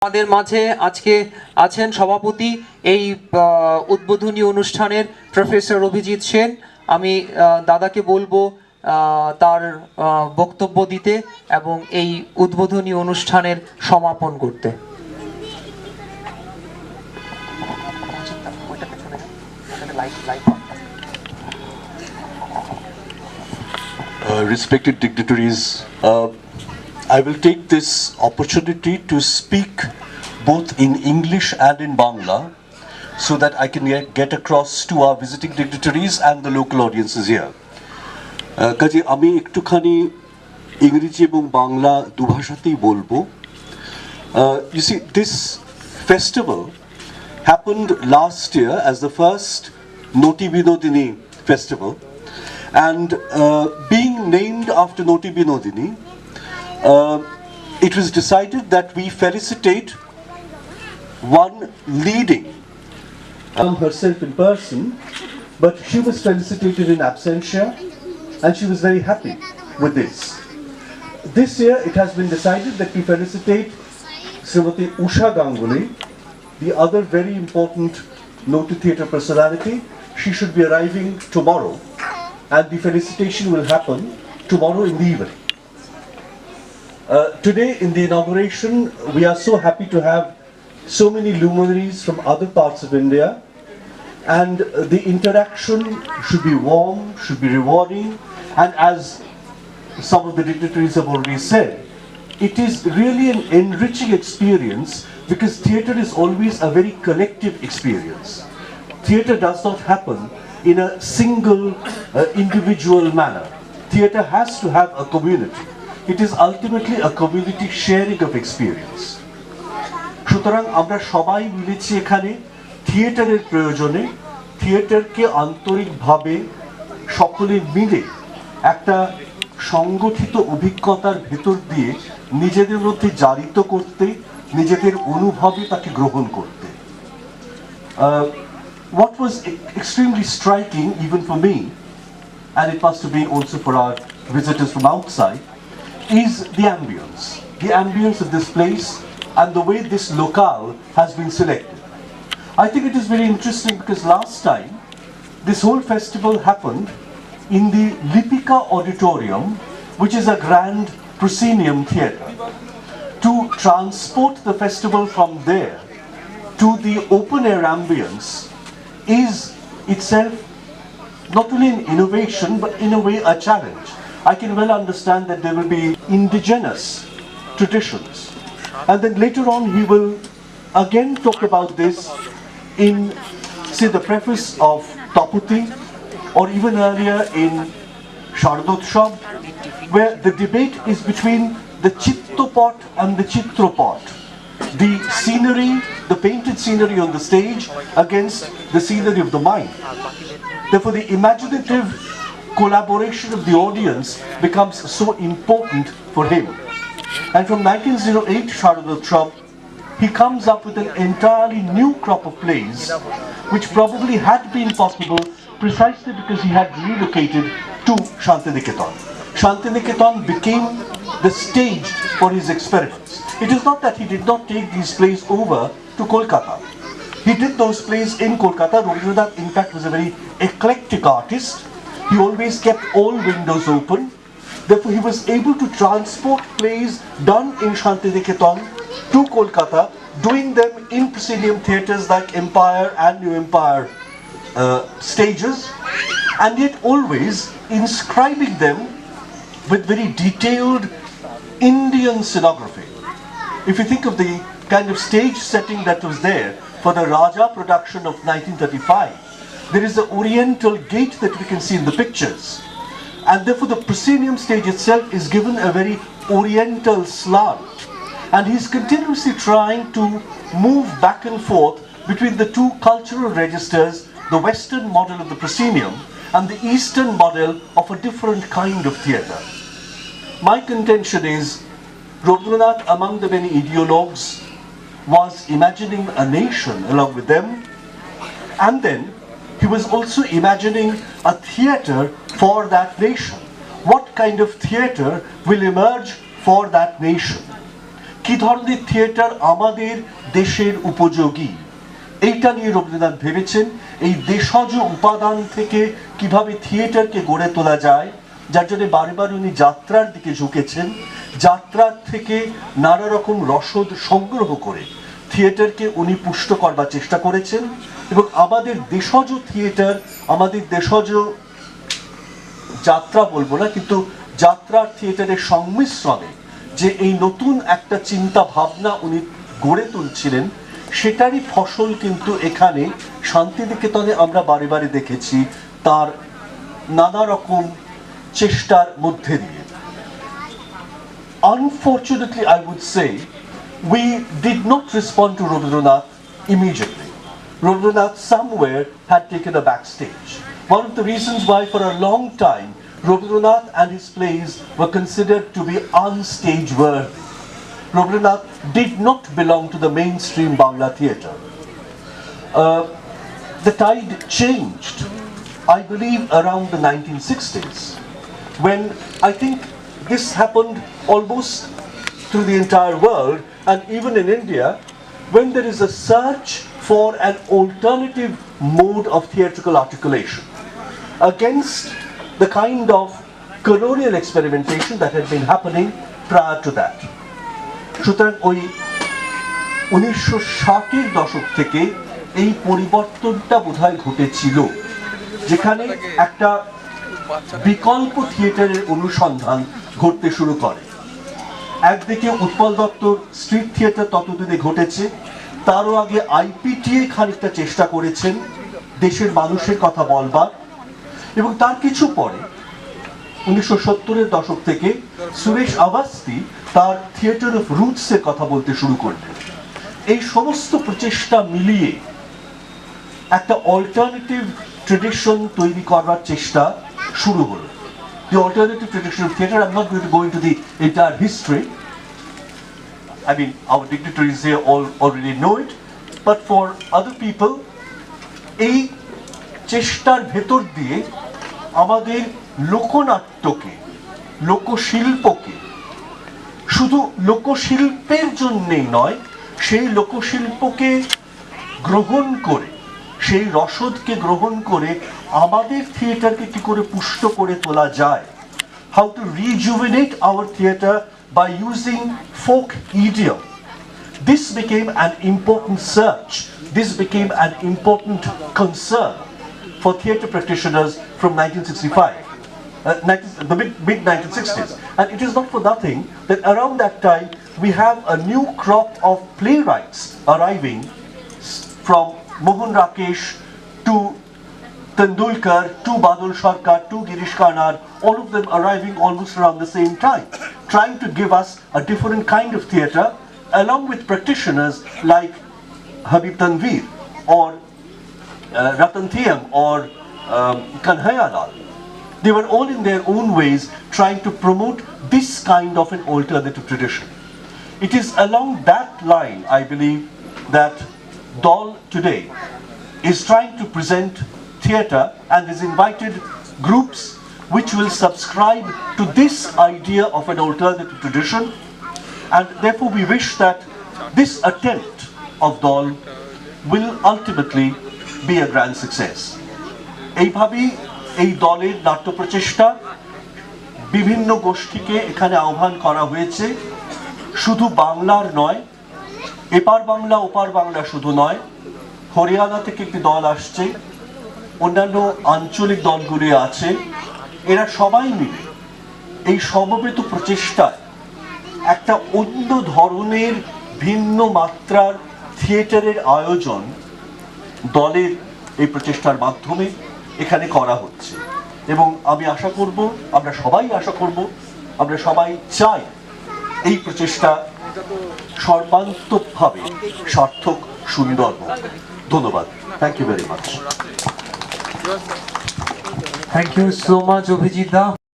আমাদের মাঝে আজকে আছেন সভাপতি এই উদ্বোধনী অনুষ্ঠানের প্রফেসর অভিজিৎ সেন। আমি দাদাকে বলবো তার বক্তব্য দিতে এবং এই উদ্বোধনী অনুষ্ঠানের সমাপন করতে। Respected dignitaries, I will take this opportunity to speak both in English and in Bangla so that I can get across to our visiting dignitaries and the local audiences here. কাজে আমি একটুখানি ইংরেজি এবং বাংলা দুভাষাতেই বলবো। You see, this festival happened last year as the first Nati Binodini festival, and being named after Nati Binodini, it was decided that we felicitate one leading herself in person, but she was felicitated in absentia, and she was very happy with this. This year it has been decided that we felicitate Srimati Usha Ganguly, the other very important noted theatre personality. She should be arriving tomorrow, and the felicitation will happen tomorrow in the evening. Today in the inauguration, we are so happy to have so many luminaries from other parts of India, and the interaction should be warm, should be rewarding, and as some of the dignitaries have already said, it is really an enriching experience because theatre is always a very collective experience. Theatre does not happen in a single individual manner. Theatre has to have a community. It is ultimately a community sharing of experience. সুতরাং আমরা সবাই মিলেছি এখানে থিয়েটারের প্রয়োজনে, থিয়েটারকে আন্তরিকভাবে সকলে মিলে একটা সংগঠিত অভিজ্ঞতার ভেতর দিয়ে নিজেদের মধ্যে জারিত করতে, নিজেদের অনুভবে তাকে গ্রহণ করতে। What was extremely striking even for me, and it must have been also for our visitors from outside, is the ambience of this place and the way this locale has been selected. I think it is very interesting because last time this whole festival happened in the Lipika Auditorium, which is a grand proscenium theatre. To transport the festival from there to the open air ambience is itself not only an innovation but in a way a challenge. I can well understand that there will be indigenous traditions, and then later on he will again talk about this in, say, the preface of Taputi, or even earlier in Shardotshab, where the debate is between the Chittopot and the Chitropot, the scenery, the painted scenery on the stage against the scenery of the mind. Therefore the imaginative collaboration of the audience becomes so important for him. And from 1908 Shardotshab, he comes up with an entirely new crop of plays which probably had been possible precisely because he had relocated to Santiniketan. Santiniketan became the stage for his experiments. It is not that he did not take these plays over to Kolkata. He did those plays in Kolkata. Rabindranath in fact was a very eclectic artist. He always kept all windows open. Therefore he was able to transport plays done in Santiniketan to Kolkata, doing them in proscenium theatres like Empire and New Empire stages, and yet always inscribing them with very detailed Indian scenography. If you think of the kind of stage setting that was there for the Raja production of 1935, there is the oriental gate that we can see in the pictures, and therefore the proscenium stage itself is given a very oriental slant, and he's continuously trying to move back and forth between the two cultural registers, the western model of the proscenium and the eastern model of a different kind of theatre. My contention is Rabindranath, among the many ideologues, was imagining a nation along with them, and then he was also imagining a theatre for that nation. What kind of theatre will emerge for that nation? কি ধরনের theatre আমাদের দেশের উপযোগী, এইটা নিয়ে রবীন্দ্রনাথ ভেবেছেন। এই দেশজ উপাদান থেকে কিভাবে থিয়েটারকে গড়ে তোলা যায়, যার জন্য বারে বারে উনি যাত্রার দিকে ঝুঁকেছেন। যাত্রার থেকে নানা রকম রসদ সংগ্রহ করে থিয়েটারকে উনি পুষ্ট করবার চেষ্টা করেছেন। এবং আমাদের দেশজ থিয়েটার, আমাদের দেশজ যাত্রা বলবো না, কিন্তু যাত্রার থিয়েটারের সংমিশ্রণে যে এই নতুন একটা চিন্তা ভাবনা উনি গড়ে তুলছিলেন, সেটারই ফসল কিন্তু এখানে শান্তিনিকেতনে আমরা বারে বারে দেখেছি তার নানা রকম চেষ্টার মধ্যে দিয়ে। Unfortunately, I would say, we did not respond to Rabindranath immediately. Rabindranath somewhere had taken a backstage. One of the reasons why for a long time Rabindranath and his plays were considered to be unstage worthy. Rabindranath did not belong to the mainstream Bangla theatre. The tide changed, I believe, around the 1960s, when I think this happened almost through the entire world, and even in India, when there is a search for an alternative mode of theatrical articulation against the kind of colonial experimentation that had been happening prior to that. সুতরাং ওই 1960-এর দশক থেকে এই পরিবর্তনটা বোধহয় ঘটেছিল, যেখানে একটা বিকল্প থিয়েটারের অনুসন্ধান ঘটতে শুরু করে। একদিকে উৎপল দত্তর স্ট্রিট থিয়েটার ততদিনে ঘটেছে, তারও আগে আইপিটিএ খানিকটা চেষ্টা করেছেন দেশের মানুষের কথা বলবার, এবং তার কিছু পরে 1970-এর দশক থেকে সুরেশ আভাস্তি তার থিয়েটার অফ রুটসের কথা বলতে শুরু করলেন। এই সমস্ত প্রচেষ্টা মিলিয়ে একটা অল্টারনেটিভ ট্রেডিশন তৈরি করবার চেষ্টা শুরু হলো। The alternative tradition of theatre, I'm not going to go into the entire history. I mean, our dignitaries here all already know it, but for other people, এই চেষ্টার ভেতর দিয়ে আমাদের লোকনাট্যকে, লোকশিল্পকে শুধু লোকশিল্পের জন্যেই নয়, সেই লোকশিল্পকে গ্রহণ করে, সেই রসদকে গ্রহণ করে আমাদের থিয়েটারকে কি করে পুষ্ট করে তোলা যায়, how to rejuvenate our theatre by using folk idiom. This became an important search, this became an important concern for theatre practitioners from 1965, the mid-1960s. And it is not for nothing that around that time we have a new crop of playwrights arriving, from Mohan Rakesh to Tendulkar to Badal Sarkar to Girish Karnad, all of them arriving almost around the same time, trying to give us a different kind of theatre, along with practitioners like Habib Tanveer or Ratan Thiam or Kanhaiya Lal. They were all in their own ways trying to promote this kind of an alternative tradition. It is along that line, I believe, that Daul today is trying to present theatre and has invited groups which will subscribe to this idea of an alternative tradition, and therefore we wish that this attempt of Daul will ultimately be a grand success. এইভাবেই এই দলের নাট্য প্রচেষ্টা বিভিন্ন গোষ্ঠীকে এখানে আহ্বান করা হয়েছে, শুধু বাংলার নয়, এপার বাংলা ওপার বাংলা শুধু নয়, হরিয়ানা থেকে একটি দল আসছে, অন্যান্য আঞ্চলিক দলগুলি আছে, এরা সবাই মিলে এই সমবেত প্রচেষ্টায় একটা অন্য ধরনের ভিন্ন মাত্রার থিয়েটারের আয়োজন দলের এই প্রচেষ্টার মাধ্যমে এখানে করা হচ্ছে। এবং আমি আশা করব, আমরা সবাই আশা করব, আমরা সবাই চাই এই প্রচেষ্টা সর্বান্তকভাবে সার্থক, সুন্দর হোক। ধন্যবাদ। Thank you very much. Thank you so much Abhijit the.